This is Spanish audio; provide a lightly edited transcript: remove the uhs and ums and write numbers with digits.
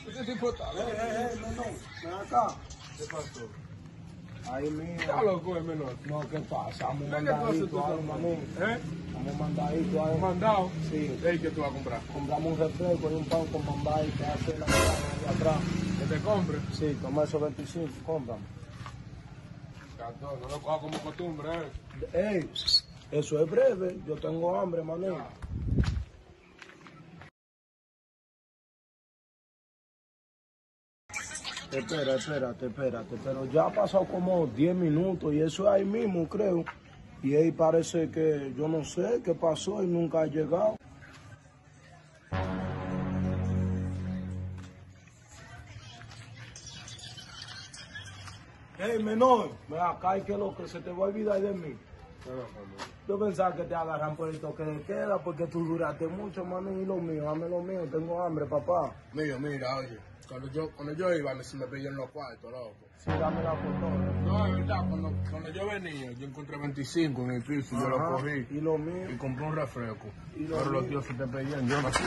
Ese tipo está loco. Menor, ven acá. ¿Qué pasó? Ahí mismo. Está loco, menor. No, ¿qué pasa? Vamos ¿Qué pasó, mandadito ahí, manín. Vamos mandadito ahí. ¿Mandado? Sí. ¿Qué tú vas a comprar? Compramos un refresco y un pan con Bombay que hace la mañana allá atrás. ¿Que te compre? Sí, toma esos 25, cómprame. Gato, no lo cojas como costumbre, Ey, eso es breve. Yo tengo hambre, manín. Espérate, pero ya ha pasado como 10 minutos y eso es ahí mismo, creo. Y ahí parece que yo no sé qué pasó y nunca ha llegado. Hey, menor, ven acá y que lo que se te va a olvidar de mí. Yo pensaba que te agarran por el toque de queda porque tú duraste mucho, mano, y lo mío, dame lo mío, tengo hambre, papá. Mira, oye, cuando yo iba, se me pedían los cuartos, loco. Sí, dame la foto. No, es verdad, cuando yo venía, yo encontré 25 en el piso y yo lo cogí. Y lo mío. Y compré un refresco. Y lo Pero los mío. tíos se te pedían, yo no sé.